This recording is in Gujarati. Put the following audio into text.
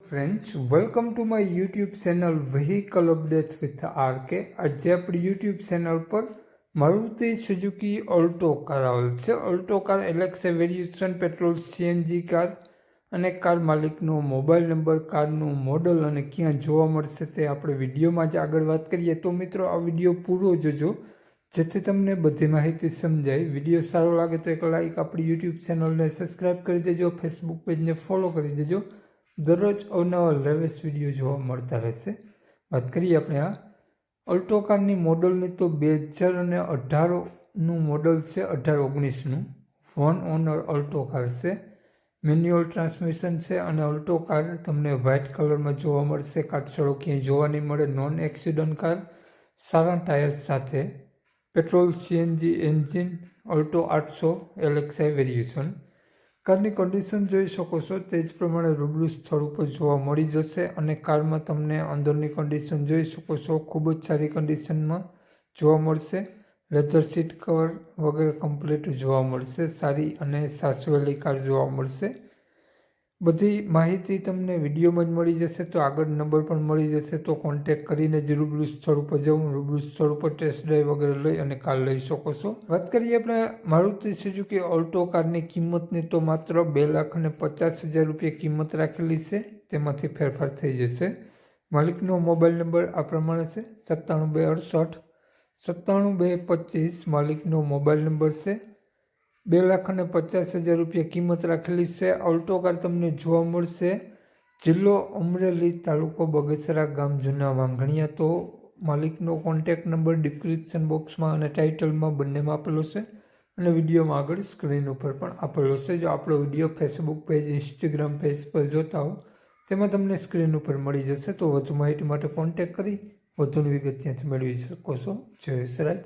Friends, welcome to my YouTube channel vehicle updates with RK. આજે આપણી યુટ્યુબ ચેનલ પર મારુતિ સુઝુકી ઓલ્ટો કાર આવેલ છે. Alto car Alexa variation petrol CNG car અને કાર માલિકનો મોબાઈલ નંબર, કારનું મોડલ અને ક્યાં જોવા મળશે તે આપણે વિડીયોમાં જ આગળ વાત કરીએ. તો મિત્રો, આ વિડીયો પૂરો જોજો જેથી તમને બધી માહિતી સમજાય. વિડીયો સારો લાગે તો એક લાઇક, આપણી યુટ્યુબ ચેનલને સબસ્ક્રાઈબ કરી દેજો, ફેસબુક પેજને ફોલો કરી દેજો. દરરોજ અવનવા લેટેસ્ટ વિડીયો જોવા મળતા રહેશે. વાત કરીએ આપણે આ ઓલ્ટો કારની મોડલની, તો 2018નું મોડલ છે, 18-19નું. વન ઓનર ઓલ્ટો કાર છે, મેન્યુઅલ ટ્રાન્સમિશન છે અને ઓલ્ટો કાર તમને વ્હાઇટ કલરમાં જોવા મળશે. કાટછડો ક્યાંય જોવા નહીં મળે. નોન એક્સિડન્ટ કાર, સારા ટાયર્સ સાથે, petrol CNG engine, Alto 800 Alexa variation. કારની કન્ડિશન જોઈ શકો છો તે જ પ્રમાણે રૂબરૂ સ્થળ ઉપર જોવા મળી જશે. અને કારમાં તમને અંદરની કન્ડિશન જોઈ શકો છો, ખૂબ જ સારી કન્ડિશનમાં જોવા મળશે. લેધર સીટ કવર વગેરે કમ્પ્લીટ જોવા મળશે. સારી અને સાચવેલી કાર જોવા મળશે. બધી માહિતી તમને વિડીયોમાં જ મળી જશે. તો આગળ નંબર પણ મળી જશે, તો કોન્ટેક્ટ કરીને જ રૂબરૂ સ્થળ ઉપર જવું, રૂબરૂ સ્થળ ઉપર ટેસ્ટ ડ્રાઈવ વગેરે લઈ અને કાર લઈ શકો છો. વાત કરીએ આપણે મારુતિ સુઝુકી ઓલ્ટો કારની કિંમતની, તો માત્ર 2,50,000 રૂપિયા કિંમત રાખેલી છે. તેમાંથી ફેરફાર થઈ જશે. માલિકનો મોબાઈલ નંબર આ પ્રમાણે છે: 97 268 97 225 માલિકનો મોબાઈલ નંબર છે. 2,50,000 રૂપિયા કિંમત રાખેલી છે. ઓલ્ટો કાર તમને જોવા મળશે જિલ્લો અમરેલી, તાલુકો બગસરા, ગામ જૂના વાંઘણિયા. તો માલિકનો કોન્ટેક્ટ નંબર ડિસ્ક્રિપ્શન બોક્સમાં અને ટાઇટલમાં બંનેમાં આપેલો છે અને વિડીયોમાં આગળ સ્ક્રીન ઉપર પણ આપેલો છે. જો આપણો video Facebook page, Instagram page પર જોતા હો તેમાં તમને સ્ક્રીન ઉપર મળી જશે. તો વધુ માહિતી માટે કોન્ટેક્ટ કરી વધુની વિગત ત્યાંથી મેળવી શકો છો. જય સરાજ.